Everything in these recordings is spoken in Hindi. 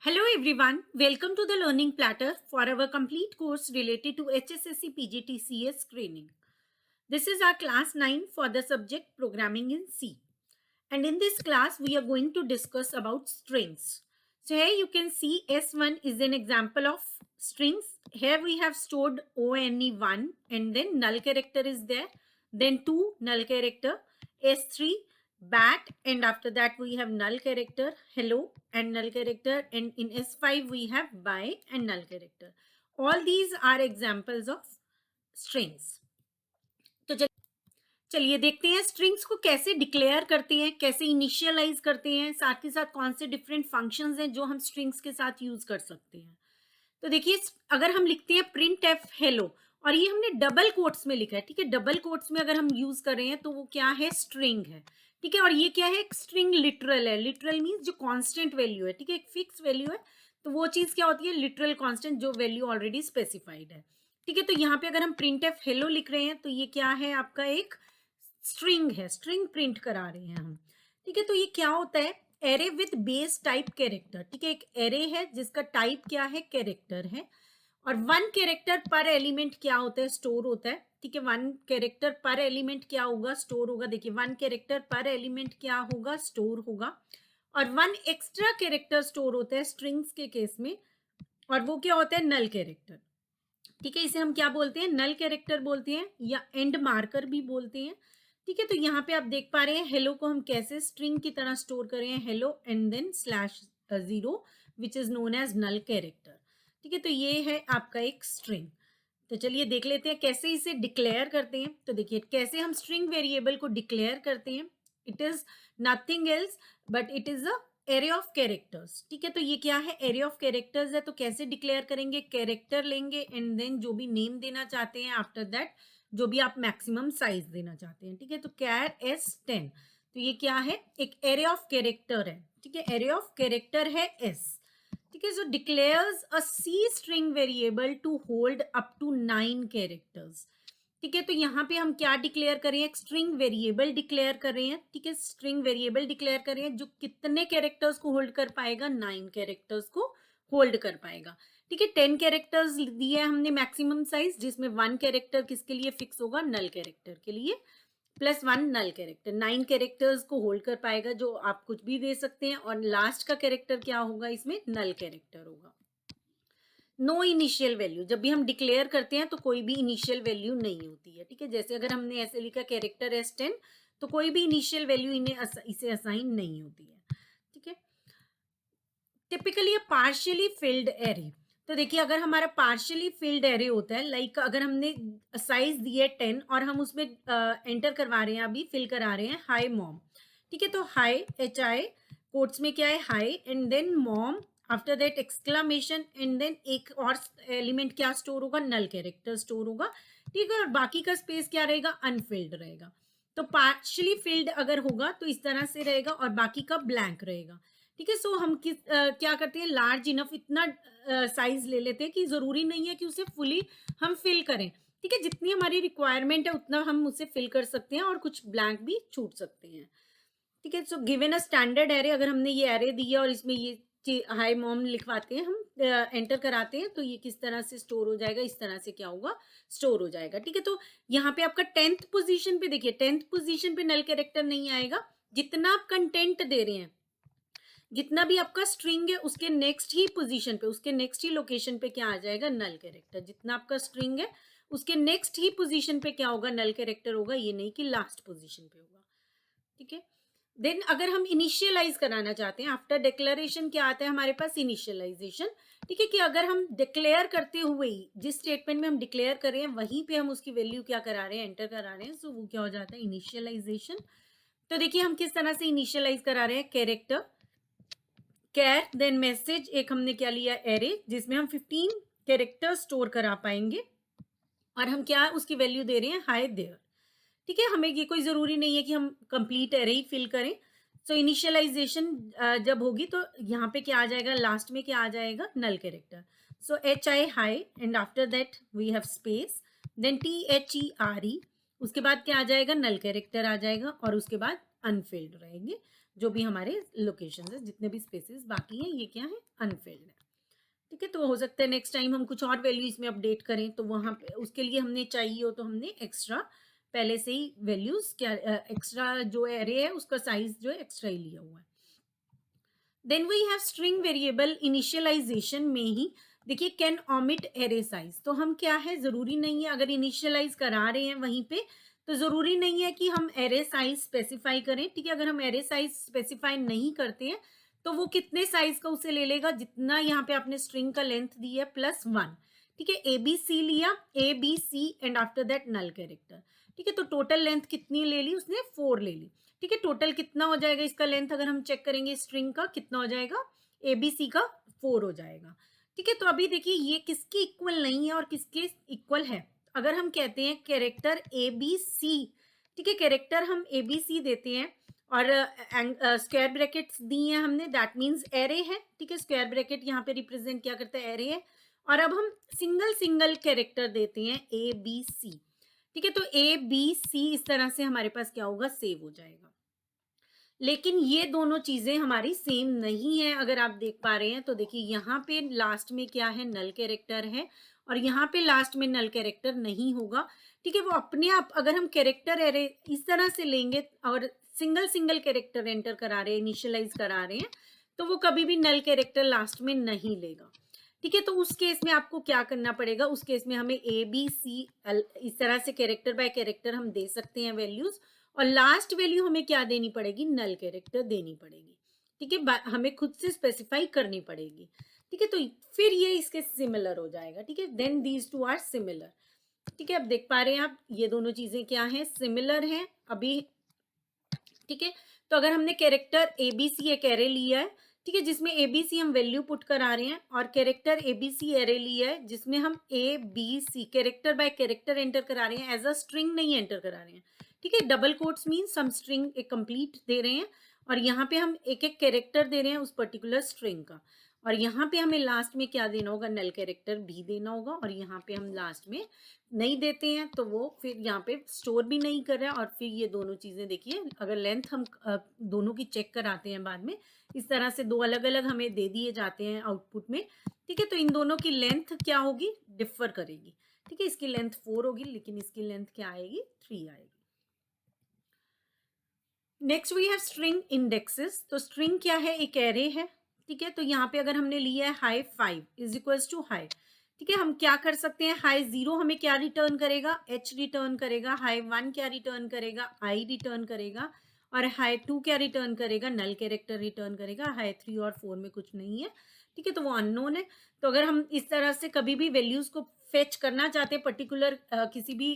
Hello everyone, welcome to the Learning Platter for our complete course related to HSSC PGTCS screening. This is our class 9 for the subject Programming in C. And in this class, we are going to discuss about strings. So here you can see S1 is an example of strings. Here we have stored ONE1 and then null character is there. Then 2 null character, S3 bat, and after that we have null character hello and null character, and in S5 we have bye and null character. All these are examples of strings. तो चलिए देखते हैं स्ट्रिंग्स को कैसे डिक्लेयर करते हैं, कैसे इनिशियलाइज करते हैं, साथ ही साथ कौन से डिफरेंट फंक्शंस हैं जो हम स्ट्रिंग्स के साथ यूज कर सकते हैं। तो देखिए अगर हम लिखते हैं प्रिंट एफ हेलो और ये हमने डबल कोट्स में लिखा है, ठीक है, डबल कोट्स में अगर हम यूज कर रहे हैं तो वो क्या है, स्ट्रिंग है, ठीक है। और ये क्या है, एक स्ट्रिंग लिटरल है। लिटरल मीन्स जो कांस्टेंट वैल्यू है, ठीक है, एक फिक्स वैल्यू है, तो वो चीज क्या होती है, लिटरल कांस्टेंट, जो वैल्यू ऑलरेडी स्पेसिफाइड है, ठीक है। तो यहाँ पे अगर हम प्रिंट एफ हेलो लिख रहे हैं तो ये क्या है, आपका एक स्ट्रिंग है, स्ट्रिंग प्रिंट करा रहे हैं हम, ठीक है। तो ये क्या होता है, array with base type character, ठीक है। एक एरे है जिसका टाइप क्या है, कैरेक्टर है, और वन कैरेक्टर पर एलिमेंट क्या होता है, स्टोर होता है, ठीक है। वन कैरेक्टर पर एलिमेंट क्या होगा, स्टोर होगा। देखिए वन कैरेक्टर पर एलिमेंट क्या होगा, स्टोर होगा, और वन एक्स्ट्रा कैरेक्टर स्टोर होता है स्ट्रिंग्स के केस में, और वो क्या होता है, नल कैरेक्टर, ठीक है। इसे हम क्या बोलते हैं, नल कैरेक्टर बोलते हैं या एंड मार्कर भी बोलते हैं, ठीक है। तो यहाँ पे आप देख पा रहे हैं हेलो को हम कैसे स्ट्रिंग की तरह स्टोर कर रहे हैं, hello and then slash 0 which is known as null character, ठीक है। तो ये है आपका एक स्ट्रिंग। तो चलिए देख लेते हैं कैसे इसे डिक्लेयर करते हैं। तो देखिए कैसे हम स्ट्रिंग वेरिएबल को डिक्लेयर करते हैं। It is nothing else but it is a array of characters, ठीक है। तो ये क्या है, एरे ऑफ कैरेक्टर्स है। तो कैसे डिक्लेयर करेंगे, कैरेक्टर लेंगे एंड देन जो भी नेम देना चाहते हैं, आफ्टर दैट जो भी आप मैक्सिमम साइज देना चाहते हैं, ठीक है। तो कैर S10, तो ये क्या है, एक एरे ऑफ कैरेक्टर है, ठीक है। एरे ऑफ कैरेक्टर है S, ठीक है। So declares a C string variable to hold up to 9 characters, ठीक है। तो यहाँ पे हम क्या डिक्लेयर कर रहे हैं, एक स्ट्रिंग वेरिएबल डिक्लेयर कर रहे हैं, ठीक है। स्ट्रिंग वेरिएबल डिक्लेयर कर रहे हैं जो कितने कैरेक्टर्स को होल्ड कर पाएगा, 9 कैरेक्टर्स को होल्ड कर पाएगा, ठीक है। 10 कैरेक्टर्स दिए हमने मैक्सिमम साइज, जिसमें 1 कैरेक्टर किसके लिए फिक्स होगा, नल कैरेक्टर के लिए, प्लस 1 नल कैरेक्टर, 9 कैरेक्टर्स को होल्ड कर पाएगा, जो आप कुछ भी दे सकते हैं, और लास्ट का कैरेक्टर क्या होगा, इसमें नल कैरेक्टर होगा। नो इनिशियल वैल्यू, जब भी हम डिक्लेयर करते हैं तो कोई भी इनिशियल वैल्यू नहीं होती है, ठीक है। जैसे अगर हमने ऐसे लिखा कैरेक्टर S10, तो कोई भी इनिशियल वैल्यू इसे असाइन नहीं होती है, ठीक है। टिपिकली पार्शियली फिल्ड एरे, तो देखिए अगर हमारा पार्शियली फिल्ड एरे होता है, लाइक अगर हमने साइज दी है 10 और हम उसमें एंटर करवा रहे हैं, अभी फिल करा रहे हैं हाई मॉम, ठीक है। तो हाई HI कोट्स में क्या है, hi and then mom, after that exclamation, and then एक और एलिमेंट क्या स्टोर होगा, नल कैरेक्टर स्टोर होगा, ठीक है। और बाकी का स्पेस क्या रहेगा, अनफिल्ड रहेगा। तो पार्शियली फिल्ड अगर होगा तो इस तरह से रहेगा और बाकी का ब्लैंक रहेगा, ठीक है। सो हम क्या करते हैं, लार्ज इनफ इतना साइज ले लेते हैं कि जरूरी नहीं है कि उसे फुली हम फिल करें, ठीक है। जितनी हमारी रिक्वायरमेंट है उतना हम उसे फिल कर सकते हैं और कुछ ब्लैंक भी छूट सकते हैं, ठीक है। So given a standard array, अगर हमने ये एरे दिया और इसमें ये हाई मॉम लिखवाते हैं हम, एंटर कराते हैं, तो ये किस तरह से स्टोर हो जाएगा, इस तरह से क्या होगा, स्टोर हो जाएगा, ठीक है। तो यहाँ पे आपका 10th पोजीशन पे देखिए, 10th पोजीशन पे नल कैरेक्टर नहीं आएगा। जितना आप कंटेंट दे रहे हैं, जितना भी आपका स्ट्रिंग है, उसके नेक्स्ट ही पोजीशन पे, उसके नेक्स्ट ही लोकेशन पे क्या आ जाएगा, नल कैरेक्टर। जितना आपका स्ट्रिंग है उसके नेक्स्ट ही पोजीशन पे क्या होगा, नल कैरेक्टर होगा, ये नहीं कि लास्ट पोजीशन पे होगा, ठीक है। देन अगर हम इनिशियलाइज कराना चाहते हैं, आफ्टर डिक्लेरेशन क्या आता है हमारे पास, इनिशियलाइजेशन, ठीक है। कि अगर हम डिक्लेयर करते हुए ही, जिस स्टेटमेंट में हम डिक्लेयर कर रहे हैं वहीं पे हम उसकी वैल्यू क्या करा रहे हैं, एंटर करा रहे हैं, सो वो क्या हो जाता है, इनिशियलाइजेशन। तो देखिए हम किस तरह से इनिशियलाइज करा रहे हैं, कैरेक्टर कैर देन मैसेज, एक हमने क्या लिया, एरे, जिसमें हम 15 कैरेक्टर स्टोर करा पाएंगे, और हम क्या उसकी वैल्यू दे रहे हैं, हाई देयर, ठीक है। हमें ये कोई जरूरी नहीं है कि हम कंप्लीट एरे ही फिल करें। सो इनिशियलाइजेशन जब होगी तो यहाँ पे क्या आ जाएगा, लास्ट में क्या आ जाएगा, null character. So HI hi and after that we have space, then THERE, उसके बाद क्या आ जाएगा, नल कैरेक्टर आ जाएगा, और उसके बाद अनफिल्ड रहेंगे। जो भी हमारे लोकेशन है, जितने भी स्पेसेस बाकी हैं ये क्या है, अनफिल्ड है। ठीक है, तो हो सकता है नेक्स्ट टाइम हम कुछ और वैल्यू इसमें अपडेट करें, तो वहाँ पे उसके लिए हमने चाहिए हो तो हमने एक्स्ट्रा पहले से ही वैल्यूज क्या एक्स्ट्रा जो एरे है उसका साइज जो है एक्स्ट्रा ही लिया हुआ है। Then we have string variable initialization में ही देखिए कैन ओमिट एरे साइज, तो हम क्या है, जरूरी नहीं है अगर इनिशियलाइज करा रहे हैं वहीं पे तो जरूरी नहीं है कि हम एरे साइज स्पेसिफाई करें। ठीक है, अगर हम एरे साइज स्पेसिफाई नहीं करते हैं तो वो कितने साइज का उसे ले लेगा, जितना यहाँ पे आपने स्ट्रिंग का लेंथ दी है +1। ठीक है, ए बी सी लिया, A B C and after that null character. ठीक है, तो टोटल लेंथ कितनी ले ली उसने, 4 ले ली। ठीक है, टोटल कितना हो जाएगा इसका लेंथ, अगर हम चेक करेंगे स्ट्रिंग का कितना हो जाएगा, एबीसी का 4 हो जाएगा। ठीक है, तो अभी देखिए ये किसकी इक्वल नहीं है और किसके इक्वल है। अगर हम कहते हैं कैरेक्टर एबीसी, ठीक है, कैरेक्टर हम एबीसी देते हैं और स्क्वायर ब्रैकेट्स दी हैं हमने, दैट मीन्स एरे है। ठीक है, स्क्वायर ब्रैकेट यहाँ पे रिप्रेजेंट क्या करता है, एरे है। और अब हम सिंगल सिंगल कैरेक्टर देते हैं ए बी सी। ठीक है, तो ए बी सी इस तरह से हमारे पास क्या होगा, सेव हो जाएगा। लेकिन ये दोनों चीजें हमारी सेम नहीं है, अगर आप देख पा रहे हैं तो देखिए यहाँ पे लास्ट में क्या है, नल कैरेक्टर है और यहाँ पे लास्ट में नल कैरेक्टर नहीं होगा। ठीक है, वो अपने आप अगर हम कैरेक्टर एरे इस तरह से लेंगे और सिंगल सिंगल कैरेक्टर एंटर करा रहे हैं, इनिशियलाइज करा रहे हैं, तो वो कभी भी नल कैरेक्टर लास्ट में नहीं लेगा। ठीक है, तो उस केस में आपको क्या करना पड़ेगा, उस केस में हमें ए बी सी इस तरह से कैरेक्टर बाय कैरेक्टर हम दे सकते हैं वैल्यूज, और लास्ट वैल्यू हमें क्या देनी पड़ेगी, नल कैरेक्टर देनी पड़ेगी। ठीक है, हमें खुद से स्पेसिफाई करनी पड़ेगी। ठीक है, तो फिर ये इसके सिमिलर हो जाएगा। ठीक है, then these two are similar. ठीक है, अब देख पा रहे हैं आप ये दोनों चीजें क्या हैं, सिमिलर हैं अभी। ठीक है, तो अगर हमने कैरेक्टर एबीसी एक एरे लिया है, ठीक है, जिसमें एबीसी हम वैल्यू पुट करा रहे हैं, और कैरेक्टर एबीसी एरे लिया है जिसमें हम A B C character by character enter करा रहे हैं, एज अ स्ट्रिंग नहीं एंटर करा रहे हैं। ठीक है, डबल कोट्स मीन्स हम स्ट्रिंग एक कंप्लीट दे रहे हैं और यहाँ पे हम एक एक कैरेक्टर दे रहे हैं उस पर्टिकुलर स्ट्रिंग का, और यहाँ पे हमें लास्ट में क्या देना होगा, नल कैरेक्टर भी देना होगा, और यहाँ पे हम लास्ट में नहीं देते हैं तो वो फिर यहाँ पे स्टोर भी नहीं कर रहा है। और फिर ये दोनों चीज़ें देखिए, अगर लेंथ हम दोनों की चेक कराते हैं बाद में, इस तरह से दो अलग अलग हमें दे दिए जाते हैं आउटपुट में। ठीक है, तो इन दोनों की लेंथ क्या होगी, डिफर करेगी। ठीक है, इसकी लेंथ 4 होगी लेकिन इसकी लेंथ क्या आएगी, 3 आएगी। Next we have string indexes. तो स्ट्रिंग क्या है, एक एरे है। ठीक है, तो यहाँ पे अगर हमने लिया है hi 5 is equals to hi, ठीक है, हम क्या कर सकते हैं, हाई 0 हमें क्या रिटर्न करेगा, एच रिटर्न करेगा, हाई 1 क्या रिटर्न करेगा, आई रिटर्न करेगा, और हाई 2 क्या रिटर्न करेगा, नल कैरेक्टर रिटर्न करेगा। हाई 3 और 4 में कुछ नहीं है। ठीक है, तो वो अननोन है। तो अगर हम इस तरह से कभी भी वैल्यूज को फेच करना चाहते हैं पर्टिकुलर किसी भी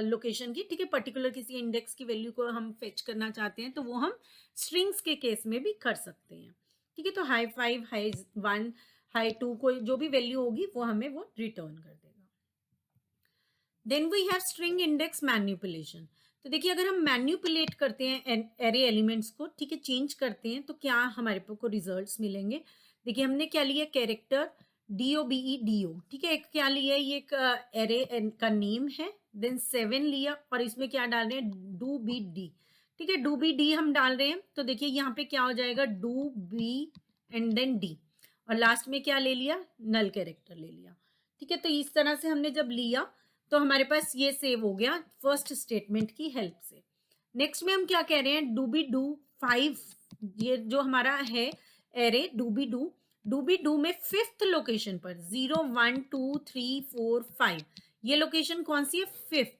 लोकेशन की, ठीक है, पर्टिकुलर किसी इंडेक्स की वैल्यू को हम फेच करना चाहते हैं तो वो हम स्ट्रिंग्स के केस में भी कर सकते हैं। ठीक है, तो हाई 5 हाई 1 हाई 2 कोई जो भी वैल्यू होगी वो हमें वो रिटर्न कर देगा। Then we have string index manipulation. तो देखिए अगर हम मैन्युपुलेट करते हैं एरे एलिमेंट्स को, ठीक है, चेंज करते हैं तो क्या हमारे को रिजल्ट्स मिलेंगे। देखिए हमने क्या लिया, कैरेक्टर DOBEDO। ठीक है, एक क्या लिया, ये एक एरे का नेम है। देन 7 लिया और इसमें क्या डाल रहे हैं, डू बी डी। ठीक है, डू बी डी हम डाल रहे हैं तो देखिए यहाँ पे क्या हो जाएगा, do be and then D, और लास्ट में क्या ले लिया, नल कैरेक्टर ले लिया। ठीक है, तो इस तरह से हमने जब लिया तो हमारे पास ये सेव हो गया फर्स्ट स्टेटमेंट की हेल्प से। नेक्स्ट में हम क्या कह रहे हैं, डू बी डू 5, ये जो हमारा है एरे डू बी डू में 5th लोकेशन पर 0 1 2 3 4 5, ये लोकेशन कौन सी है, 5th,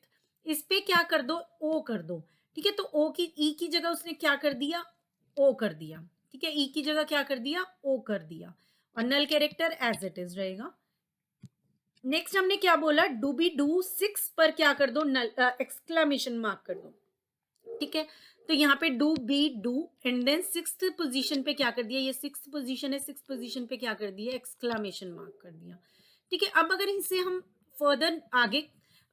इस पे क्या कर दो, ओ कर दो। ठीक है, तो ओ की ई की जगह उसने क्या कर दिया, ओ कर दिया। ठीक है, ई की जगह क्या कर दिया, ओ कर दिया, और null character as it is रहेगा। नेक्स्ट हमने क्या बोला, डू बी डू 6 पर क्या कर दो, नल एक्सक्लेमेशन मार्क कर दो। ठीक है, तो यहाँ पे do be do and then 6th position पे क्या कर दिया, ये 6th पोजीशन है, 6th पोजीशन पे क्या कर दिया, एक्सक्लेमेशन मार्क कर दिया। ठीक है, अब अगर इसे हम फर्दर आगे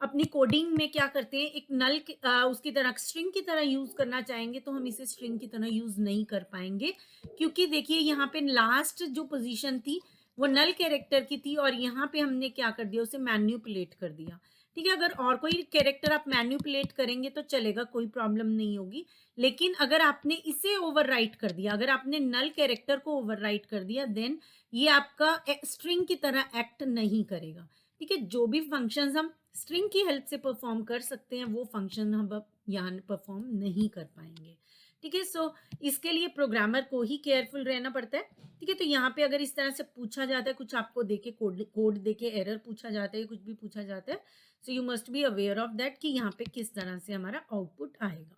अपनी कोडिंग में क्या करते हैं, एक नल उसकी तरह स्ट्रिंग की तरह यूज करना चाहेंगे तो हम इसे स्ट्रिंग की तरह यूज नहीं कर पाएंगे, क्योंकि देखिए यहाँ पे लास्ट जो पोजीशन थी वो नल कैरेक्टर की थी और यहाँ पे हमने क्या कर दिया, उसे मैन्युपुलेट कर दिया। ठीक है, अगर और कोई कैरेक्टर आप मैनिपुलेट करेंगे तो चलेगा, कोई प्रॉब्लम नहीं होगी। लेकिन अगर आपने इसे ओवरराइट कर दिया, अगर आपने नल कैरेक्टर को ओवरराइट कर दिया, देन ये आपका स्ट्रिंग की तरह एक्ट नहीं करेगा। ठीक है, जो भी फंक्शंस हम स्ट्रिंग की हेल्प से परफॉर्म कर सकते हैं वो फंक्शन हम अब यहाँ परफॉर्म नहीं कर पाएंगे। ठीक है, सो इसके लिए प्रोग्रामर को ही केयरफुल रहना पड़ता है। ठीक है, तो यहाँ पे अगर इस तरह से पूछा जाता है, कुछ आपको देके कोड देके एरर पूछा जाता है, कुछ भी पूछा जाता है, so you must be aware of that कि यहाँ पे किस तरह से हमारा आउटपुट आएगा।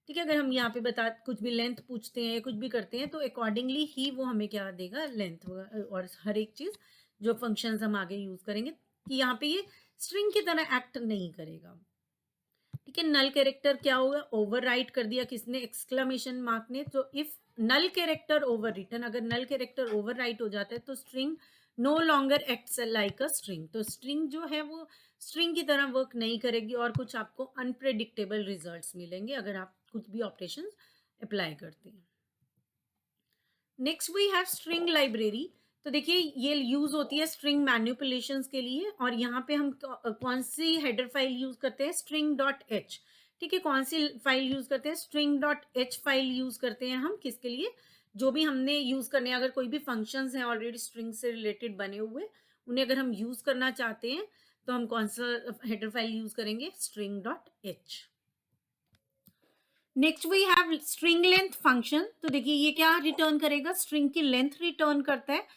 ठीक है, अगर हम यहाँ पे बता कुछ भी लेंथ पूछते हैं, कुछ भी करते हैं, तो अकॉर्डिंगली ही वो हमें क्या देगा, लेंथ और हर एक चीज जो फंक्शंस हम आगे यूज करेंगे, कि यहाँ पे ये स्ट्रिंग की तरह एक्ट नहीं करेगा। ठीक है, नल कैरेक्टर क्या होगा, ओवरराइट कर दिया किसने, एक्सक्लेमेशन मार्क ने। तो if null character over written, अगर नल कैरेक्टर ओवरराइट हो जाता है तो string no longer acts like a string, तो स्ट्रिंग जो है वो स्ट्रिंग की तरह वर्क नहीं करेगी और कुछ आपको अनप्रेडिक्टेबल रिजल्ट्स मिलेंगे अगर आप कुछ भी ऑपरेशंस अप्लाई करते हैं। Next we have string library. तो देखिए ये यूज होती है स्ट्रिंग मैनिपुलेशंस के लिए, और यहाँ पे हम कौन सी हेडर फाइल यूज करते हैं, स्ट्रिंग डॉट एच। ठीक है, कौन सी फाइल यूज करते हैं, string dot H file use करते हैं हम, किसके लिए, जो भी हमने यूज करने, अगर कोई भी फंक्शंस हैं ऑलरेडी स्ट्रिंग से रिलेटेड बने हुए, उन्हें अगर हम यूज करना चाहते हैं तो हम कौन सा हेडर फाइल यूज करेंगे, string dot H. Next we have string length function. तो देखिए ये क्या रिटर्न करेगा, स्ट्रिंग की लेंथ रिटर्न करता है।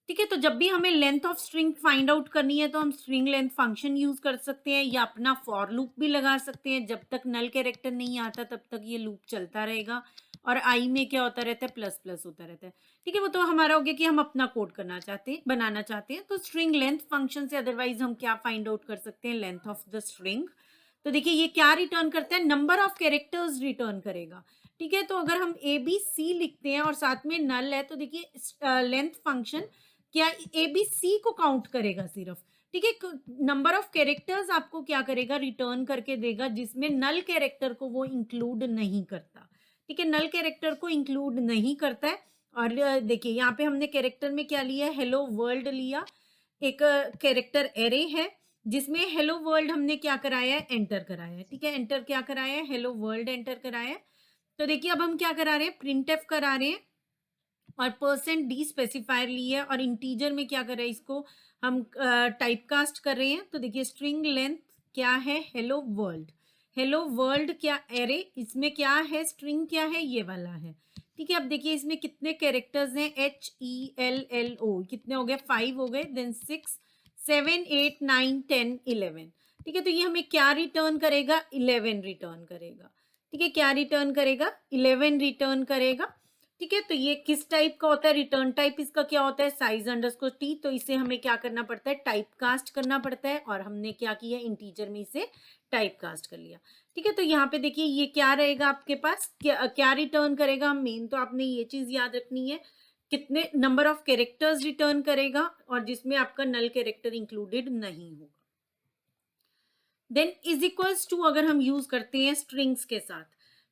ठीक है, तो जब भी हमें length of string find out करनी है तो हम स्ट्रिंग लेंथ फंक्शन यूज कर सकते हैं, या अपना फॉर लूप भी लगा सकते हैं। जब तक नल कैरेक्टर नहीं आता तब तक ये लूप चलता रहेगा, और आई में क्या होता रहता है, प्लस प्लस होता रहता है। ठीक है, वो तो हमारा हो गया कि हम अपना कोड करना चाहते हैं, बनाना चाहते हैं। तो स्ट्रिंग लेंथ फंक्शन से अदरवाइज हम क्या फाइंड आउट कर सकते हैं, लेंथ ऑफ द स्ट्रिंग। तो देखिए ये क्या रिटर्न करता है, नंबर ऑफ कैरेक्टर्स रिटर्न करेगा। ठीक है, तो अगर हम ए बी सी लिखते हैं और साथ में नल है, तो देखिए लेंथ फंक्शन क्या ए बी सी को काउंट करेगा सिर्फ। ठीक है, नंबर ऑफ कैरेक्टर्स आपको क्या करेगा, रिटर्न करके देगा, जिसमें नल कैरेक्टर को वो इंक्लूड नहीं करता। ठीक है, नल कैरेक्टर को इंक्लूड नहीं करता है। और देखिए यहाँ पे हमने कैरेक्टर में क्या लिया, हेलो वर्ल्ड लिया, एक कैरेक्टर एरे है जिसमें हेलो वर्ल्ड हमने क्या कराया है, एंटर कराया है। ठीक है, एंटर क्या कराया है, हेलो वर्ल्ड एंटर कराया है। तो देखिए अब हम क्या करा रहे हैं, प्रिंट एफ करा रहे हैं, और परसेंट डी स्पेसिफायर ली है, और इंटीजर में क्या कर रहे हैं, इसको हम टाइप कास्ट कर रहे हैं। तो देखिए स्ट्रिंग लेंथ क्या है, हेलो वर्ल्ड, हेलो वर्ल्ड क्या एरे, इसमें क्या है, स्ट्रिंग क्या है, ये वाला है। ठीक है, अब देखिए इसमें कितने कैरेक्टर्स हैं, HELLO, कितने हो गए, 5 हो गए, देन 6 7 8 9 10 11। ठीक है, तो ये हमें क्या रिटर्न करेगा, 11 रिटर्न करेगा। ठीक है, क्या रिटर्न करेगा, 11 रिटर्न करेगा। ठीक है, तो ये किस टाइप का होता है, रिटर्न टाइप इसका क्या होता है, साइज अंडरस्कोर टी। तो इसे हमें क्या करना पड़ता है, टाइप कास्ट करना पड़ता है, और हमने क्या किया, इंटीजर में इसे टाइप कास्ट कर लिया। ठीक है, तो यहाँ पे देखिए ये क्या रहेगा आपके पास, क्या रिटर्न करेगा, मेन तो आपने ये चीज याद रखनी है, कितने नंबर ऑफ कैरेक्टर्स रिटर्न करेगा, और जिसमें आपका नल कैरेक्टर इंक्लूडेड नहीं होगा। देन इज इक्वल्स टू अगर हम यूज करते हैं स्ट्रिंग्स के साथ,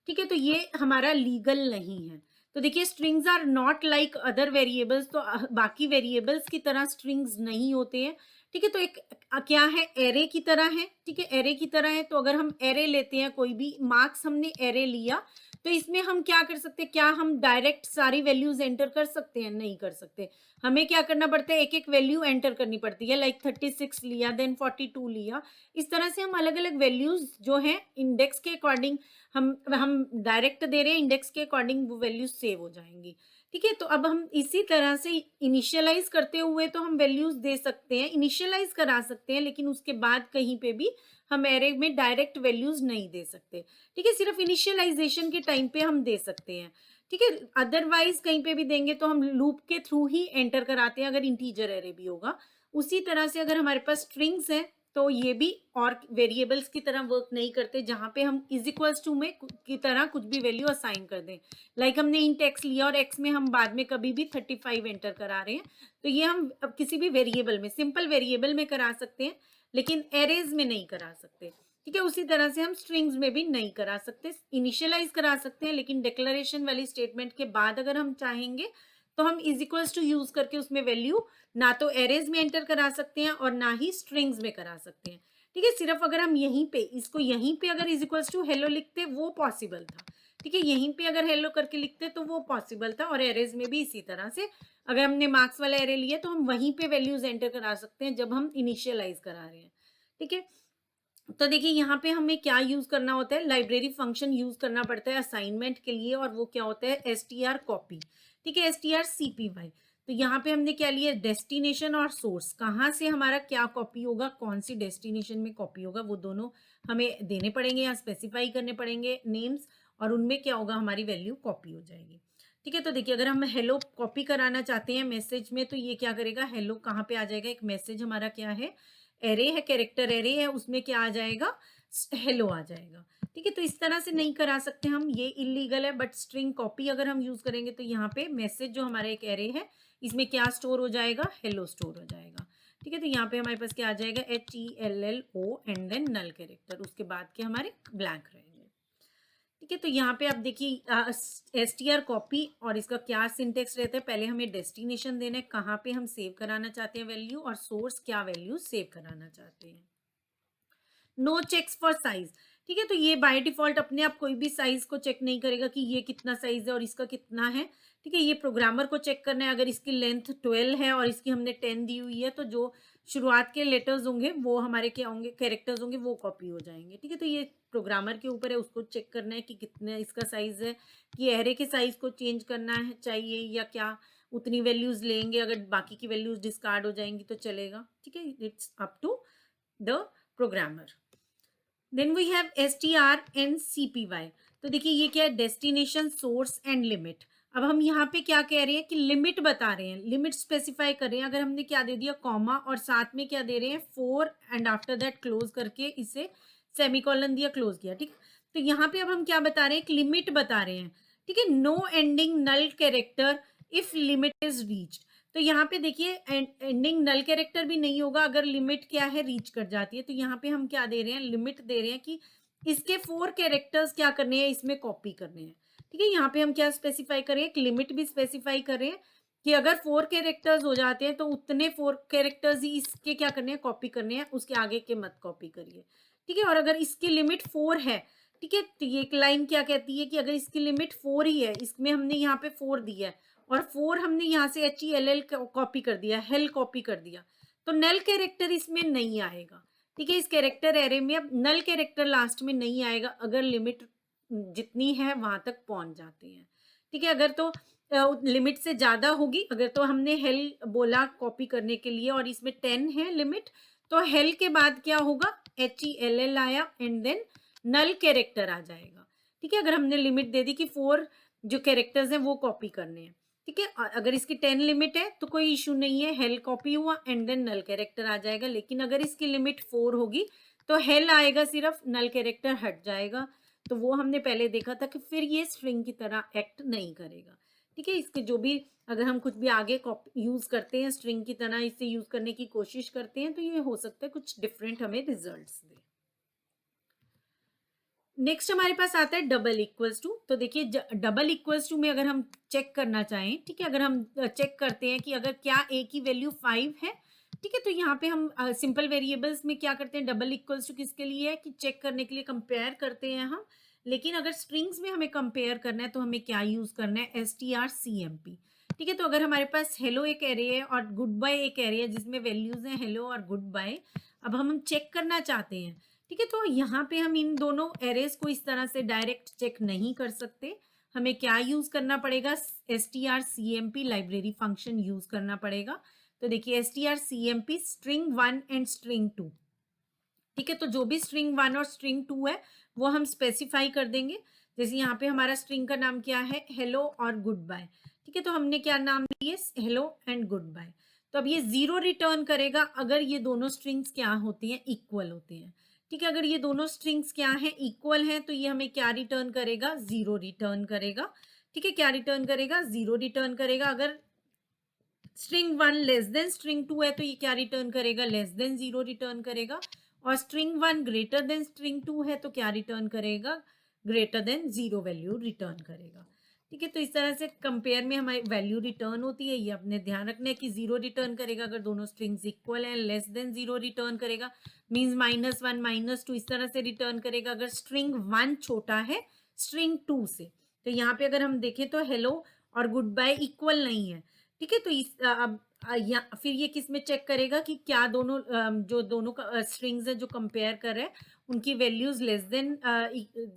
ठीक है, तो ये हमारा लीगल नहीं है। तो देखिए strings are not like other variables, तो बाकी वेरिएबल्स की तरह स्ट्रिंग्स नहीं होते हैं। ठीक है, तो एक क्या है, एरे की तरह है। ठीक है, एरे की तरह है, तो अगर हम एरे लेते हैं, कोई भी मार्क्स हमने एरे लिया, तो इसमें हम क्या कर सकते हैं, क्या हम डायरेक्ट सारी वैल्यूज एंटर कर सकते हैं, नहीं कर सकते। हमें क्या करना पड़ता है, एक एक वैल्यू एंटर करनी पड़ती है, लाइक 36 लिया, देन 42 लिया। इस तरह से हम अलग अलग वैल्यूज जो हैं इंडेक्स के अकॉर्डिंग हम डायरेक्ट दे रहे हैं, इंडेक्स के अकॉर्डिंग वो वैल्यूज सेव हो जाएंगी। ठीक है, तो अब हम इसी तरह से इनिशियलाइज करते हुए तो हम वैल्यूज दे सकते हैं, इनिशियलाइज करा सकते हैं, लेकिन उसके बाद कहीं पे भी हम एरे में डायरेक्ट वैल्यूज नहीं दे सकते। ठीक है, सिर्फ इनिशियलाइजेशन के टाइम पे हम दे सकते हैं। ठीक है, अदरवाइज कहीं पे भी देंगे तो हम लूप के थ्रू ही एंटर कराते हैं, अगर इंटीजर एरे भी होगा। उसी तरह से अगर हमारे पास स्ट्रिंग्स हैं तो ये भी और वेरिएबल्स की तरह वर्क नहीं करते, जहां पे हम इज इक्वल्स टू में की तरह कुछ भी वैल्यू असाइन कर दें। लाइक हमने इंट एक्स लिया और एक्स में हम बाद में कभी भी 35 एंटर करा रहे हैं, तो ये हम अब किसी भी वेरिएबल में, सिंपल वेरिएबल में करा सकते हैं, लेकिन एरेज में नहीं करा सकते। ठीक है, उसी तरह से हम स्ट्रिंग्स में भी नहीं करा सकते, इनिशियलाइज करा सकते हैं, लेकिन डिक्लेरेशन वाली स्टेटमेंट के बाद अगर हम चाहेंगे तो हम इज इक्वल्स टू यूज करके उसमें वैल्यू ना तो एरेज में एंटर करा सकते हैं और ना ही स्ट्रिंग्स में करा सकते हैं। ठीक है। सिर्फ अगर हम यहीं पे इसको यहीं पे अगर इज इक्वल्स टू हेलो लिखते वो पॉसिबल था, ठीक है। यहीं पे अगर हेलो करके लिखते तो वो पॉसिबल था। और एरेज में भी इसी तरह से अगर हमने मार्क्स वाला एरे लिया तो हम वहीं पे वैल्यूज एंटर करा सकते हैं जब हम इनिशियलाइज करा रहे हैं, ठीक है। तो देखिए यहाँ पे हमें क्या यूज करना होता है, लाइब्रेरी फंक्शन यूज करना पड़ता है असाइनमेंट के लिए, और वो क्या होता है str कॉपी, ठीक है, str cpy। तो यहाँ पे हमने क्या लिया, डेस्टिनेशन और सोर्स, कहाँ से हमारा क्या कॉपी होगा, कौन सी डेस्टिनेशन में कॉपी होगा, वो दोनों हमें देने पड़ेंगे या स्पेसिफाई करने पड़ेंगे नेम्स, और उनमें क्या होगा, हमारी वैल्यू कॉपी हो जाएगी, ठीक है। तो देखिए अगर हम हेलो कॉपी कराना चाहते हैं मैसेज में, तो ये क्या करेगा, हेलो कहाँ पे आ जाएगा, एक मैसेज हमारा क्या है, एरे है, कैरेक्टर एरे है, उसमें क्या आ जाएगा, हेलो आ जाएगा, ठीक है। तो इस तरह से नहीं करा सकते हम, ये इलीगल है। बट स्ट्रिंग कॉपी अगर हम यूज करेंगे तो यहाँ पे मैसेज जो हमारा एक एरे है, इसमें क्या स्टोर हो जाएगा, हेलो स्टोर हो जाएगा, ठीक है। तो यहाँ पे हमारे पास क्या आ जाएगा, HELLO and then null character, उसके बाद के हमारे ब्लैंक रहेंगे, ठीक है। तो यहाँ पे आप देखिए str कॉपी, और इसका क्या सिंटेक्स रहता है, पहले हमें डेस्टिनेशन देना है कहाँ पे हम सेव कराना चाहते हैं वैल्यू, और सोर्स क्या वैल्यू सेव कराना चाहते हैं। नो चेक्स फॉर साइज, ठीक है। तो ये बाय डिफॉल्ट अपने आप कोई भी साइज को चेक नहीं करेगा कि ये कितना साइज है और इसका कितना है, ठीक है। ये प्रोग्रामर को चेक करना है, अगर इसकी लेंथ 12 है और इसकी हमने 10 दी हुई है, तो जो शुरुआत के लेटर्स होंगे वो हमारे क्या होंगे, कैरेक्टर्स होंगे, वो कॉपी हो जाएंगे, ठीक है। तो ये प्रोग्रामर के ऊपर है, उसको चेक करना है कि कितना इसका साइज है, कि एरे के साइज को चेंज करना है चाहिए या क्या, उतनी वैल्यूज लेंगे, अगर बाकी की वैल्यूज डिस्कार्ड हो जाएंगी तो चलेगा, ठीक है। It's up to the programmer. Then we have str and cpy। तो देखिए ये क्या है, डेस्टिनेशन, सोर्स एंड लिमिट। अब हम यहाँ पे क्या कह रहे हैं कि लिमिट बता रहे हैं, लिमिट स्पेसिफाई कर रहे हैं। अगर हमने क्या दे दिया, कॉमा, और साथ में क्या दे रहे हैं, 4 एंड आफ्टर दैट क्लोज करके इसे सेमीकोलन दिया, क्लोज किया, ठीक। तो यहाँ पे अब हम क्या बता रहे हैं, एक लिमिट बता रहे हैं, ठीक है। No ending null character if limit is reached. तो यहाँ पे देखिए एंडिंग नल कैरेक्टर भी नहीं होगा अगर लिमिट क्या है, रीच कर जाती है। तो यहाँ पे हम क्या दे रहे हैं, लिमिट दे रहे हैं कि इसके 4 कैरेक्टर्स क्या करने हैं, इसमें कॉपी करने हैं, ठीक है। यहाँ पे हम क्या स्पेसिफाई कर रहे हैं, एक लिमिट भी स्पेसिफाई कर रहे हैं कि अगर 4 कैरेक्टर्स हो जाते हैं तो उतने 4 कैरेक्टर्स ही इसके क्या करने हैं, कॉपी करने हैं, उसके आगे के मत कॉपी करिए, ठीक है। और अगर इसकी लिमिट 4 है, ठीक है, तो ये एक लाइन क्या कहती है कि अगर इसकी लिमिट 4 ही है, इसमें हमने यहाँ पे 4 दिया है, और 4 हमने यहाँ से HELL कॉपी कर दिया, हेल कॉपी कर दिया, तो नल कैरेक्टर इसमें नहीं आएगा, ठीक है। इस कैरेक्टर एरे में अब नल कैरेक्टर लास्ट में नहीं आएगा अगर लिमिट जितनी है वहां तक पहुंच जाते हैं, ठीक है। अगर तो लिमिट से ज्यादा होगी, अगर तो हमने हेल बोला कॉपी करने के लिए और इसमें 10 है लिमिट, तो हेल के बाद क्या होगा, HELL आया एंड देन नल कैरेक्टर आ जाएगा, ठीक है। अगर हमने लिमिट दे दी कि 4 जो कैरेक्टर्स हैं वो कॉपी करने हैं, ठीक है। अगर इसकी 10 लिमिट है तो कोई इशू नहीं है, हेल कॉपी हुआ एंड देन नल कैरेक्टर आ जाएगा। लेकिन अगर इसकी लिमिट 4 होगी तो हेल आएगा सिर्फ, नल कैरेक्टर हट जाएगा। तो वो हमने पहले देखा था कि फिर ये स्ट्रिंग की तरह एक्ट नहीं करेगा, ठीक है। इसके जो भी अगर हम कुछ भी आगे यूज करते हैं स्ट्रिंग की तरह, इसे यूज करने की कोशिश करते हैं, तो ये हो सकता है कुछ डिफरेंट हमें रिजल्ट्स दे। नेक्स्ट हमारे पास आता है डबल इक्वल्स टू। तो देखिए डबल इक्वल्स टू में अगर हम चेक करना चाहें, ठीक है, अगर हम चेक करते हैं कि अगर क्या a की वैल्यू 5 है, ठीक है, तो यहाँ पे हम सिंपल वेरिएबल्स में क्या करते हैं, डबल इक्वल्स टू किसके लिए है कि चेक करने के लिए, कंपेयर करते हैं हम। लेकिन अगर स्ट्रिंग्स में हमें कंपेयर करना है तो हमें क्या यूज करना है, strcmp, ठीक है। तो अगर हमारे पास हेलो एक एरे है और गुड बाय एक एरे है जिसमें वैल्यूज हैं हेलो और गुड बाय, अब हम चेक करना चाहते हैं, ठीक है। तो यहाँ पे हम इन दोनों एरेज को इस तरह से डायरेक्ट चेक नहीं कर सकते, हमें क्या यूज करना पड़ेगा, strcmp लाइब्रेरी फंक्शन यूज करना पड़ेगा। तो देखिए strcmp स्ट्रिंग 1 एंड स्ट्रिंग 2, ठीक है। तो जो भी स्ट्रिंग 1 और स्ट्रिंग 2 है वो हम स्पेसिफाई कर देंगे। जैसे यहाँ पे हमारा स्ट्रिंग का नाम क्या है, हेलो और गुड बाय, ठीक है। तो हमने क्या नाम दिए, हेलो एंड गुड बाय। तो अब ये 0 रिटर्न करेगा अगर ये दोनों स्ट्रिंग्स क्या होती हैं, इक्वल होती हैं, ठीक है। अगर ये दोनों स्ट्रिंग्स क्या हैं, इक्वल हैं, तो ये हमें क्या रिटर्न करेगा, 0 रिटर्न करेगा, ठीक है। क्या रिटर्न करेगा, 0 रिटर्न करेगा। अगर स्ट्रिंग 1 लेस देन स्ट्रिंग 2 है तो ये क्या रिटर्न करेगा, लेस देन 0 रिटर्न करेगा। और स्ट्रिंग 1 ग्रेटर देन स्ट्रिंग 2 है तो क्या रिटर्न करेगा, ग्रेटर देन 0 वैल्यू रिटर्न करेगा, ठीक है, तो इस तरह से कंपेयर में हमारी वैल्यू रिटर्न होती है। ये अपने ध्यान रखना है कि 0 रिटर्न करेगा अगर दोनों स्ट्रिंग्स इक्वल हैं, लेस देन 0 रिटर्न करेगा, मीन्स -1 -2 इस तरह से रिटर्न करेगा अगर स्ट्रिंग 1 छोटा है स्ट्रिंग 2 से। तो यहाँ पे अगर हम देखें तो हेलो और गुड बाय इक्वल नहीं है। ठीक है, तो अब फिर ये किस में चेक करेगा कि क्या दोनों जो दोनों का स्ट्रिंग्स है जो कंपेयर कर रहे हैं उनकी वैल्यूज लेस देन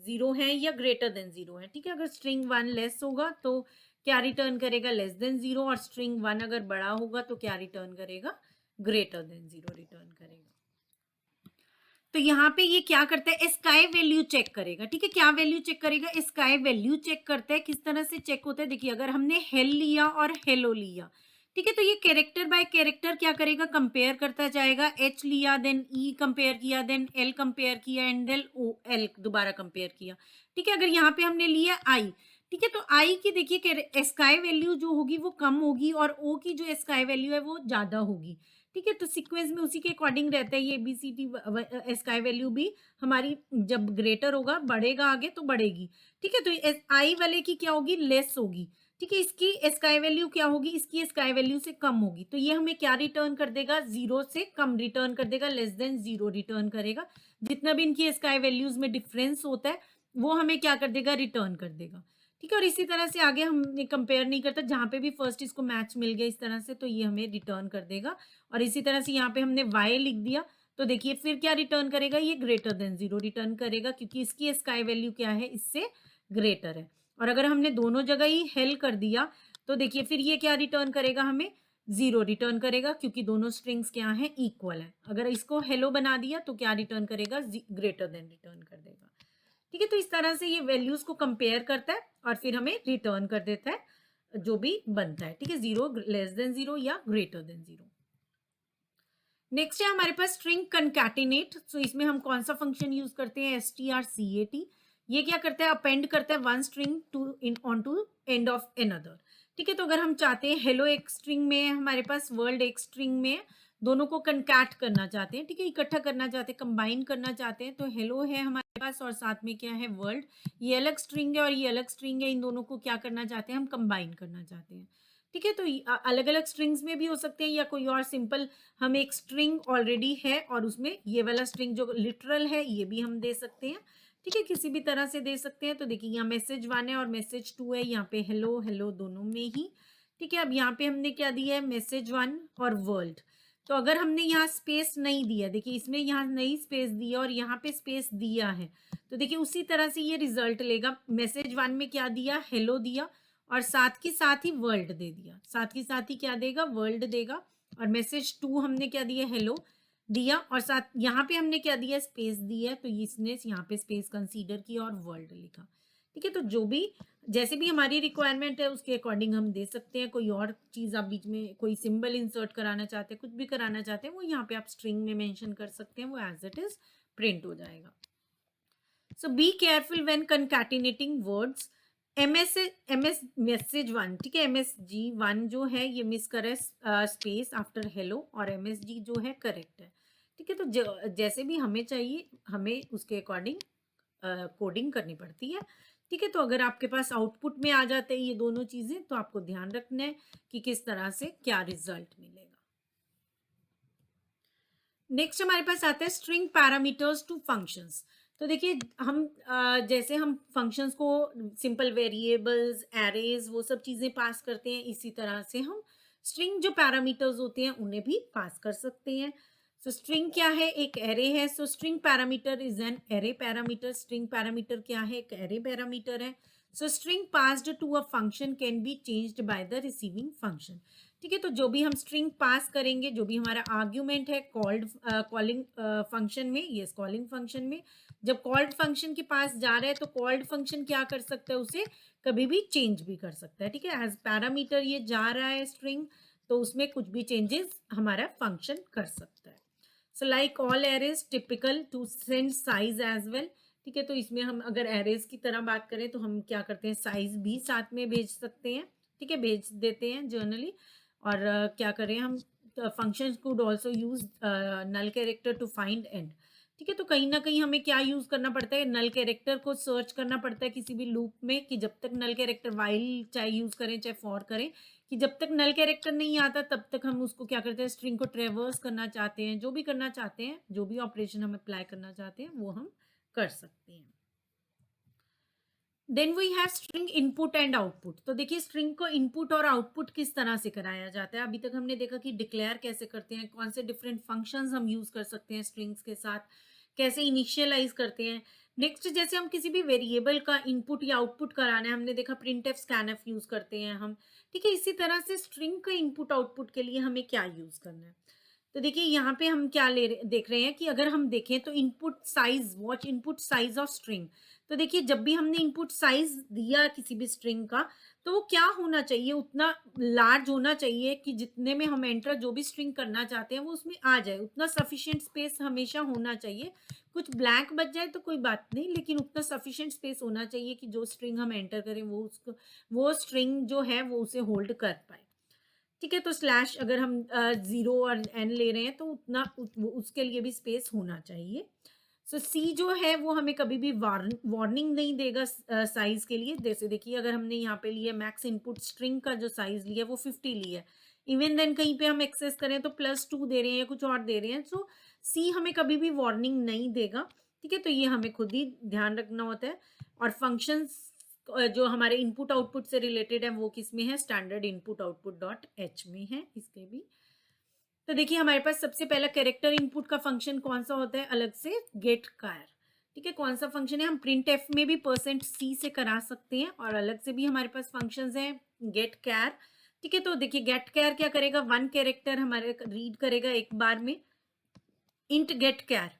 0 है या ग्रेटर देन 0 है। ठीक है, अगर स्ट्रिंग 1 लेस होगा तो क्या रिटर्न करेगा, लेस देन 0, और स्ट्रिंग 1 अगर बड़ा होगा तो क्या रिटर्न करेगा, ग्रेटर देन 0 रिटर्न करेगा। तो यहाँ पे ये क्या करता है, स्काई वैल्यू चेक करेगा। ठीक है, क्या वैल्यू चेक करेगा, स्काई वैल्यू चेक करता है। किस तरह से चेक होता है, देखिए अगर हमने हेल लिया और हेलो लिया, ठीक है, तो ये कैरेक्टर बाय कैरेक्टर क्या करेगा, कंपेयर करता जाएगा। एच लिया, देन ई कंपेयर किया, देन एल कंपेयर किया, एंड देन ओ एल दोबारा कंपेयर किया। ठीक है, अगर यहाँ पे हमने लिया आई, ठीक है, तो आई की देखिए स्काई वैल्यू जो होगी वो कम होगी और ओ की जो स्काई वैल्यू है वो ज्यादा होगी। ठीक है, तो सीक्वेंस में उसी के अकॉर्डिंग रहता है ये ABCD स्काई वैल्यू भी हमारी जब ग्रेटर होगा बढ़ेगा आगे तो बढ़ेगी। ठीक है, तो आई वाले की क्या होगी, लेस होगी। ठीक है, इसकी स्काई वैल्यू क्या होगी, इसकी स्काई वैल्यू से कम होगी। तो ये हमें क्या रिटर्न कर देगा, 0 से कम रिटर्न कर देगा, लेस देन 0 रिटर्न करेगा। जितना भी इनकी स्काई वैल्यूज में डिफरेंस होता है वो हमें क्या कर देगा, रिटर्न कर देगा। ठीक है, और इसी तरह से आगे हमने कंपेयर नहीं करता, जहां पे भी फर्स्ट इसको मैच मिल गया इस तरह से तो ये हमें रिटर्न कर देगा। और इसी तरह से यहाँ पे हमने y लिख दिया तो देखिए फिर क्या रिटर्न करेगा, ये ग्रेटर देन 0 रिटर्न करेगा क्योंकि इसकी स्काई वैल्यू क्या है, इससे ग्रेटर है। और अगर हमने दोनों जगह ही हेल कर दिया तो देखिए फिर ये क्या रिटर्न करेगा, हमें 0 रिटर्न करेगा क्योंकि दोनों स्ट्रिंग्स क्या हैं, इक्वल है। अगर इसको हेलो बना दिया तो क्या रिटर्न करेगा, ग्रेटर देन रिटर्न कर देगा। ठीक है, तो इस तरह से ये वैल्यूज को कंपेयर करता है और फिर हमें रिटर्न कर देता है जो भी बनता है। ठीक है, 0 लेस देन 0 या ग्रेटर देन 0। नेक्स्ट है हमारे पास स्ट्रिंग कंकैटिनेट। सो इसमें हम कौन सा फंक्शन यूज करते हैं, strcat। ये क्या करता है, अपेंड करता है one string to in on to end of another. ठीक है, तो अगर हम चाहते हैं हेलो एक स्ट्रिंग में है हमारे पास, वर्ल्ड एक स्ट्रिंग में है, दोनों को कंकैट करना चाहते हैं, ठीक है, इकट्ठा करना चाहते हैं, कंबाइन करना चाहते हैं, तो हेलो है हमारे पास और साथ में क्या है, वर्ल्ड। ये अलग स्ट्रिंग है और ये अलग स्ट्रिंग है, इन दोनों को क्या करना चाहते हैं, हम कंबाइन करना चाहते हैं। ठीक है, तो अलग अलग स्ट्रिंग्स में भी हो सकते हैं या कोई और सिंपल हम एक स्ट्रिंग ऑलरेडी है और उसमें ये वाला स्ट्रिंग जो लिटरल है ये भी हम दे सकते हैं। ठीक है, किसी भी तरह से दे सकते हैं। तो देखिए यहाँ मैसेज 1 है और मैसेज 2 है, यहाँ पे हेलो हेलो दोनों में ही। ठीक है, अब यहाँ पे हमने क्या दिया है, मैसेज 1 और वर्ल्ड। तो अगर हमने यहाँ स्पेस नहीं दिया, देखिए इसमें यहाँ नहीं स्पेस दिया और यहाँ पे स्पेस दिया है, तो देखिए उसी तरह से ये रिजल्ट लेगा। मैसेज 1 में क्या दिया, हेलो दिया और साथ ही वर्ल्ड दे दिया, साथ ही क्या देगा, वर्ल्ड देगा। और मैसेज 2 हमने क्या दिया, हेलो दिया और साथ यहाँ पे हमने क्या दिया, स्पेस दिया, तो इसने यहाँ पे स्पेस कंसीडर किया और वर्ल्ड लिखा। ठीक है, तो जो भी जैसे भी हमारी रिक्वायरमेंट है उसके अकॉर्डिंग हम दे सकते हैं। कोई और चीज आप बीच में कोई सिंबल इंसर्ट कराना चाहते हैं, कुछ भी कराना चाहते हैं, वो यहाँ पे आप स्ट्रिंग में मेंशन कर सकते हैं, वो एज इट इज प्रिंट हो जाएगा। So be careful when concatenating words. MS message 1, ठीक है, MSG 1 जो है ये मिस करे स्पेस आफ्टर हेलो और MSG जो है करेक्ट है। ठीक है, तो जैसे भी हमें चाहिए हमें उसके अकॉर्डिंग कोडिंग करनी पड़ती है। ठीक है, तो अगर आपके पास आउटपुट में आ जाते हैं ये दोनों चीजें तो आपको ध्यान रखना है कि किस तरह से क्या रिजल्ट मिलेगा। नेक्स्ट हमारे पास आता है स्ट्रिंग पैरामीटर्स टू फंक्शंस। तो देखिए हम जैसे हम फंक्शंस को सिंपल वेरिएबल्स, एरेज, वो सब चीजें पास करते हैं, इसी तरह से हम स्ट्रिंग जो पैरामीटर्स होते हैं उन्हें भी पास कर सकते हैं। सो स्ट्रिंग क्या है, एक एरे है। So string parameter is an array parameter. String parameter क्या है, एक एरे पैरामीटर है। So string passed to a function can be changed by the receiving function. ठीक है, तो जो भी हम स्ट्रिंग पास करेंगे, जो भी हमारा आर्ग्यूमेंट है कॉलिंग फंक्शन में, यस कॉलिंग फंक्शन में, जब कॉल्ड फंक्शन के पास जा रहा है तो कॉल्ड फंक्शन क्या कर सकता है, उसे कभी भी चेंज भी कर सकता है। ठीक है, एज पैरामीटर ये जा रहा है स्ट्रिंग, तो उसमें कुछ भी चेंजेस हमारा फंक्शन कर सकता है। So like all arrays typical to send size as well. ठीक है, तो इसमें हम अगर एरेज की तरह बात करें तो हम क्या करते हैं, साइज भी साथ में भेज सकते हैं। ठीक है, भेज देते हैं जनरली। और क्या करें हम, functions could also use null character to find end. ठीक है, तो कहीं ना कहीं हमें क्या यूज करना पड़ता है, नल कैरेक्टर को सर्च करना पड़ता है किसी भी लूप में, कि जब तक नल कैरेक्टर वाइल चाहे यूज करें चाहे फॉर करें, कि जब तक नल कैरेक्टर नहीं आता तब तक हम उसको क्या करते हैं, स्ट्रिंग को ट्रेवर्स करना चाहते हैं, जो भी करना चाहते हैं, जो भी ऑपरेशन हम अप्लाई करना चाहते हैं वो हम कर सकते हैं। Then we have string input and output. तो देखिए स्ट्रिंग को इनपुट और आउटपुट किस तरह से कराया जाता है। अभी तक हमने देखा कि डिक्लेयर कैसे करते हैं, कौन से डिफरेंट फंक्शंस हम यूज कर सकते हैं स्ट्रिंग्स के साथ, कैसे इनिशियलाइज करते हैं। नेक्स्ट जैसे हम किसी भी वेरिएबल का इनपुट या आउटपुट कराना है, हमने देखा print F scan F use करते हैं हम। ठीक है, इसी तरह से स्ट्रिंग का इनपुट आउटपुट के लिए हमें क्या यूज करना है। तो देखिए यहाँ पे हम क्या देख रहे हैं कि अगर हम देखें तो input size, watch input size of string. तो देखिए जब भी हमने इनपुट साइज दिया किसी भी स्ट्रिंग का, तो वो क्या होना चाहिए, उतना लार्ज होना चाहिए कि जितने में हम एंटर जो भी स्ट्रिंग करना चाहते हैं वो उसमें आ जाए, उतना सफिशिएंट स्पेस हमेशा होना चाहिए। कुछ ब्लैंक बच जाए तो कोई बात नहीं, लेकिन उतना सफिशिएंट स्पेस होना चाहिए कि जो स्ट्रिंग हम एंटर करें वो उसको, वो स्ट्रिंग जो है वो उसे होल्ड कर पाए। ठीक है, तो स्लैश अगर हम 0 और n ले रहे हैं तो उतना उसके लिए भी स्पेस होना चाहिए। सो सी जो है वो हमें कभी भी वार्निंग नहीं देगा साइज के लिए। जैसे देखिए अगर हमने यहाँ पे लिया मैक्स इनपुट स्ट्रिंग का जो साइज लिया वो 50 लिया है, इवन देन कहीं पे हम एक्सेस करें तो +2 दे रहे हैं या कुछ और दे रहे हैं, सो सी हमें कभी भी वार्निंग नहीं देगा। ठीक है, तो ये हमें खुद ही ध्यान रखना होता है। और फंक्शंस जो हमारे इनपुट आउटपुट से रिलेटेड है वो किस में है, standard input output dot H में है इसके भी। तो देखिए हमारे पास सबसे पहला कैरेक्टर इनपुट का फंक्शन कौन सा होता है, अलग से गेट कार। ठीक है, कौन सा फंक्शन है, हम प्रिंट एफ में भी %c से करा सकते हैं और अलग से भी हमारे पास फंक्शंस हैं गेट कैर। ठीक है, तो देखिए गेट कैर क्या करेगा, 1 कैरेक्टर हमारे रीड करेगा एक बार में। इंट गेट कैर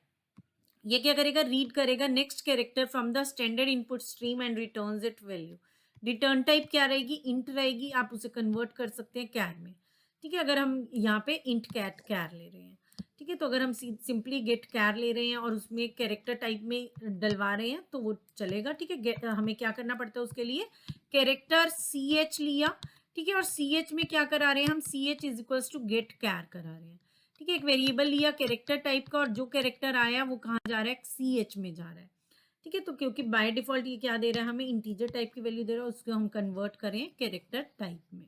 ये क्या करेगा, रीड करेगा next character from the standard input stream and returns it value. Return type क्या रहेगी, इंट रहेगी, आप उसे कन्वर्ट कर सकते हैं कैर में। ठीक है, अगर हम यहाँ पे इंट कैट कैर ले रहे हैं, ठीक है, तो अगर हम सिंपली गेट कैर ले रहे हैं और उसमें कैरेक्टर टाइप में डलवा रहे हैं तो वो चलेगा। ठीक है, हमें क्या करना पड़ता है उसके लिए, कैरेक्टर सी एच लिया। ठीक है, और सी एच में क्या करा रहे हैं हम, C H is equals to get char करा रहे हैं। ठीक है, एक वेरिएबल लिया कैरेक्टर टाइप का और जो कैरेक्टर आया वो कहाँ जा रहा है, सी एच में जा रहा है। ठीक है, तो क्योंकि बाय डिफॉल्ट ये क्या दे रहा है, हमें इंटीजर टाइप की वैल्यू दे रहा है, उसको हम कन्वर्ट करें कैरेक्टर टाइप में।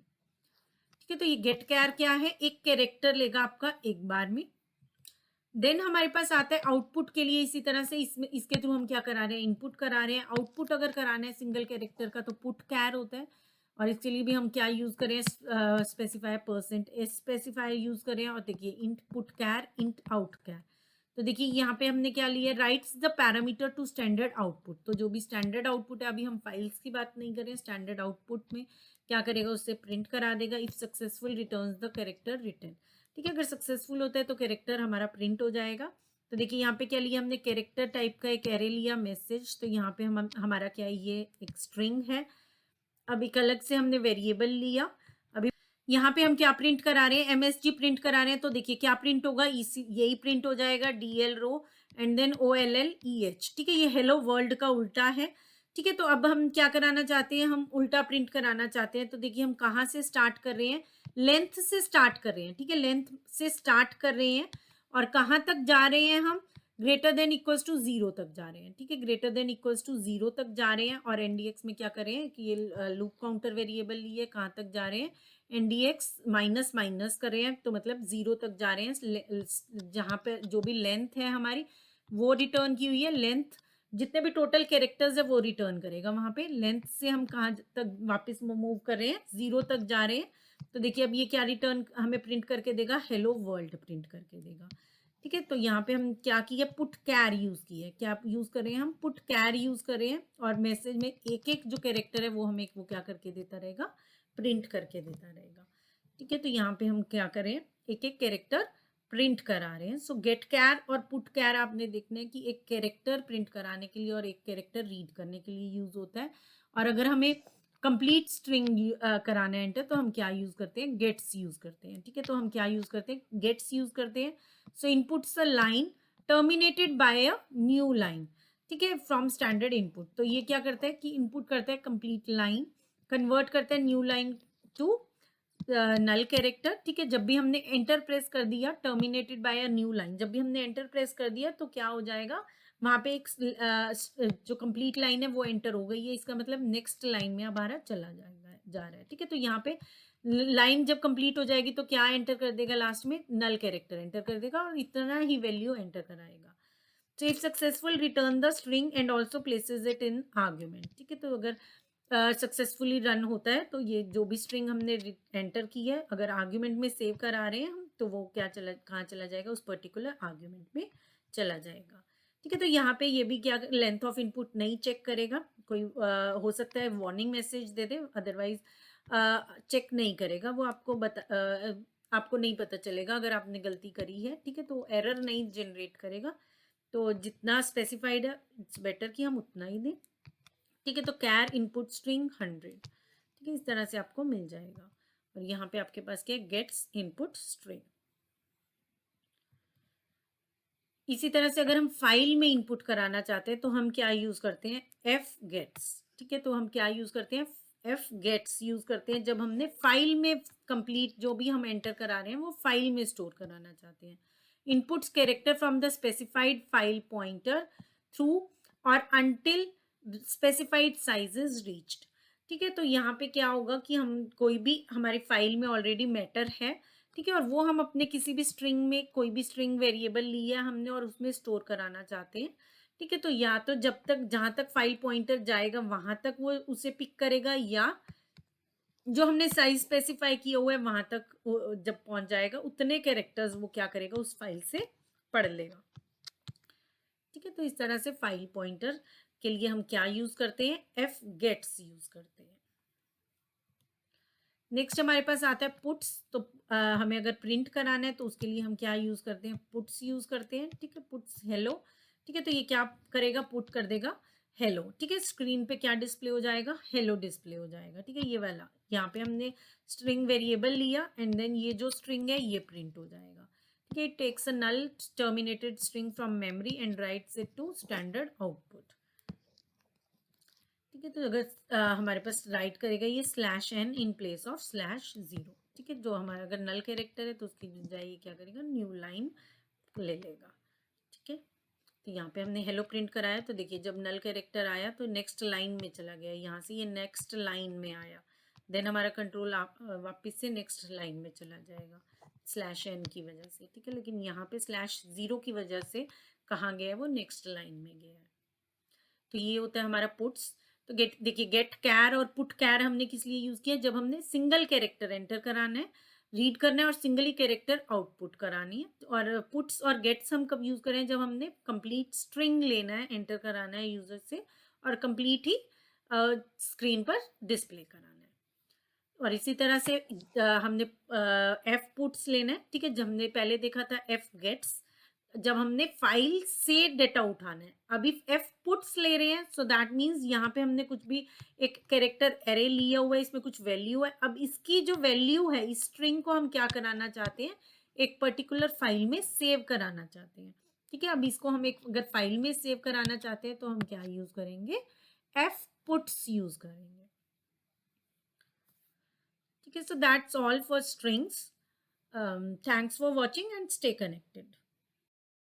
ठीक है, तो ये गेट कैर क्या है, एक कैरेक्टर लेगा आपका एक बार में। देन हमारे पास आता है आउटपुट के लिए, इसी तरह से इसमें इसके थ्रू हम क्या करा रहे हैं, इनपुट करा रहे हैं। आउटपुट अगर कराना है सिंगल कैरेक्टर का तो पुट कैर होता है, और इसके लिए भी हम क्या यूज करें, स्पेसिफायर %s स्पेसिफायर यूज करें। और देखिए int put char int out char. तो देखिए यहाँ पे हमने क्या लिया, writes the parameter to standard output. तो जो भी स्टैंडर्ड आउटपुट है, अभी हम फाइल्स की बात नहीं करें, स्टैंडर्ड आउटपुट में क्या करेगा, उससे प्रिंट करा देगा। If successful returns the character return. ठीक है, अगर सक्सेसफुल होता है तो कैरेक्टर हमारा प्रिंट हो जाएगा। तो देखिए यहाँ पे क्या लिया हमने, कैरेक्टर टाइप का एक एरे लिया मैसेज। तो यहाँ पे हमारा क्या है, ये एक स्ट्रिंग है। अब एक अलग से हमने वेरिएबल लिया। अभी यहाँ पे हम क्या प्रिंट करा रहे हैं, MSG प्रिंट करा रहे हैं। तो देखिए क्या प्रिंट होगा, इसी यही प्रिंट हो जाएगा, DL row and then OLLEH। ठीक है, ये हेलो वर्ल्ड का उल्टा है। ठीक है, तो अब हम क्या कराना चाहते हैं, हम उल्टा प्रिंट कराना चाहते हैं। तो देखिए हम कहाँ से स्टार्ट कर रहे हैं, लेंथ से स्टार्ट कर रहे हैं। ठीक है, लेंथ से स्टार्ट कर रहे हैं और कहाँ तक जा रहे हैं हम, ग्रेटर देन इक्वल्स टू 0 तक जा रहे हैं। ठीक है, ग्रेटर देन इक्वल्स टू 0 तक जा रहे हैं। और NDX में क्या करें कि ये लूप काउंटर वेरिएबल लिए, कहाँ तक जा रहे हैं, NDX माइनस माइनस कर रहे हैं, तो मतलब 0 तक जा रहे हैं। जहाँ पे जो भी लेंथ है हमारी वो रिटर्न की हुई है, लेंथ जितने भी टोटल कैरेक्टर्स है वो रिटर्न करेगा वहाँ पे। लेंथ से हम कहाँ तक वापस मूव कर रहे हैं, 0 तक जा रहे हैं। तो देखिए अब ये क्या रिटर्न हमें प्रिंट करके देगा, हेलो वर्ल्ड प्रिंट करके देगा। ठीक है, तो यहाँ पे हम क्या किया, पुट कैर यूज की है। क्या यूज कर रहे हैं हम, पुट कैर यूज कर रहे हैं। और मैसेज में एक एक जो कैरेक्टर है वो हमें वो क्या करके देता रहेगा, प्रिंट करके देता रहेगा। ठीक है, तो यहाँ पे हम क्या करें, एक एक कैरेक्टर प्रिंट करा रहे हैं। सो गेट कैर और पुट कैर आपने देखना है कि एक कैरेक्टर प्रिंट कराने के लिए और एक कैरेक्टर रीड करने के लिए यूज होता है। और अगर हमें कंप्लीट स्ट्रिंग कराना है एंटर, तो हम क्या यूज करते हैं, गेट्स यूज करते हैं। ठीक है, तो हम क्या यूज करते हैं, गेट्स यूज करते हैं। So inputs a line terminated by a new line. ठीक है, फ्रॉम स्टैंडर्ड इनपुट। तो ये क्या करता है कि इनपुट करता है कंप्लीट लाइन, कन्वर्ट करता है new line to null character, ठीक है। जब भी हमने एंटर प्रेस कर दिया, terminated by a new line, जब भी हमने एंटर प्रेस कर दिया तो क्या हो जाएगा, वहां पे एक जो कंप्लीट लाइन है वो एंटर हो गई है, इसका मतलब नेक्स्ट लाइन में हमारा चला जाएगा, जा रहा है, ठीक है। तो यहाँ पे लाइन जब कंप्लीट हो जाएगी तो क्या एंटर कर देगा, लास्ट में नल कैरेक्टर एंटर कर देगा और इतना ही वैल्यू एंटर कराएगा। So if successful, return the string and also places it in argument, ठीक है। तो अगर सक्सेसफुली रन होता है तो ये जो भी स्ट्रिंग हमने एंटर की है, अगर आर्ग्यूमेंट में सेव करा रहे हैं हम, तो वो क्या चला, कहाँ चला जाएगा, उस पर्टिकुलर आर्ग्यूमेंट में चला जाएगा, ठीक है। तो यहाँ पे ये भी क्या, लेंथ ऑफ इनपुट नहीं चेक करेगा, कोई हो सकता है वार्निंग मैसेज दे दे, अदरवाइज चेक नहीं करेगा वो, आपको नहीं पता चलेगा अगर आपने गलती करी है, ठीक है। तो एरर नहीं जनरेट करेगा, तो जितना स्पेसिफाइड है इट्स बेटर कि हम उतना ही दें, ठीक है। तो कैर इनपुट स्ट्रिंग 100, ठीक है, इस तरह से आपको मिल जाएगा। और यहाँ पे आपके पास क्या है, गेट्स इनपुट स्ट्रिंग। इसी तरह से अगर हम फाइल में इनपुट कराना चाहते हैं तो हम क्या यूज करते हैं, एफ गेट्स, ठीक है। तो हम क्या यूज करते हैं, एफ गेट्स यूज करते हैं जब हमने फाइल में कंप्लीट जो भी हम एंटर करा रहे हैं वो फाइल में स्टोर कराना चाहते हैं। Inputs character from the specified file pointer through or until specified size is reached, ठीक है। तो यहाँ पे क्या होगा कि हम कोई भी हमारी फाइल में ऑलरेडी मैटर है, ठीक है, और वो हम अपने किसी भी स्ट्रिंग में कोई भी स्ट्रिंग वेरिएबल लिया हमने और उसमें स्टोर कराना चाहते हैं, ठीक है। तो या तो जब तक जहां तक फाइल पॉइंटर जाएगा वहां तक वो उसे पिक करेगा, या जो हमने साइज स्पेसिफाई किया हुआ है वहां तक जब पहुंच जाएगा उतने कैरेक्टर्स वो क्या करेगा, उस फाइल से पढ़ लेगा, ठीक है। तो इस तरह से फाइल पॉइंटर के लिए हम क्या यूज करते हैं, एफ गेट्स यूज करते हैं। नेक्स्ट हमारे पास आता है पुट्स, तो हमें अगर प्रिंट कराना है तो उसके लिए हम क्या यूज करते हैं, पुट्स यूज करते हैं, ठीक है। पुट्स हेलो, ठीक है। तो ये क्या करेगा, पुट कर देगा हेलो, ठीक है। स्क्रीन पे क्या डिस्प्ले हो जाएगा, हेलो डिस्प्ले हो जाएगा, ठीक है। ये वाला यहाँ पे हमने स्ट्रिंग वेरिएबल लिया एंड देन ये जो स्ट्रिंग है ये प्रिंट हो जाएगा, ठीक है। It takes a null terminated string from memory and writes it to standard output, ठीक है। तो अगर हमारे पास राइट करेगा ये slash N in place of slash zero, ठीक है। जो हमारा अगर नल कैरेक्टर है तो उसकी बजाय ये क्या करेगा, न्यू लाइन ले लेगा, ठीक है। तो यहाँ पे हमने हेलो प्रिंट कराया, तो देखिए जब नल कैरेक्टर आया तो नेक्स्ट लाइन में चला गया, यहाँ से ये नेक्स्ट लाइन में आया, देन हमारा कंट्रोल वापस से नेक्स्ट लाइन में चला जाएगा स्लैश एन की वजह से, ठीक है। लेकिन यहाँ पे स्लैश जीरो की वजह से कहाँ गया है, वो नेक्स्ट लाइन में गया है। तो ये होता है हमारा पुट्स। तो गेट, देखिए गेट कैर और पुट कैर हमने किस लिए यूज किया, जब हमने सिंगल कैरेक्टर एंटर कराना है, रीड करना है और सिंगल ही कैरेक्टर आउटपुट करानी है। और पुट्स और गेट्स हम कब यूज करें, जब हमने कंप्लीट स्ट्रिंग लेना है, एंटर कराना है यूजर से और कंप्लीट ही स्क्रीन पर डिस्प्ले कराना है। और इसी तरह से हमने एफ पुट्स लेना है, ठीक है। जब हमने पहले देखा था एफ गेट्स, जब हमने फाइल से डेटा उठाना है, अभी एफ पुट्स ले रहे हैं, सो दैट मीन्स यहाँ पे हमने कुछ भी एक कैरेक्टर एरे लिया हुआ है, इसमें कुछ वैल्यू है, अब इसकी जो वैल्यू है इस स्ट्रिंग को हम क्या कराना चाहते हैं, एक पर्टिकुलर फाइल में सेव कराना चाहते हैं, ठीक है। अब इसको हम एक अगर फाइल में सेव कराना चाहते हैं तो हम क्या यूज करेंगे, एफ पुट्स यूज करेंगे, ठीक है। So that's all for strings. Thanks for watching and stay connected.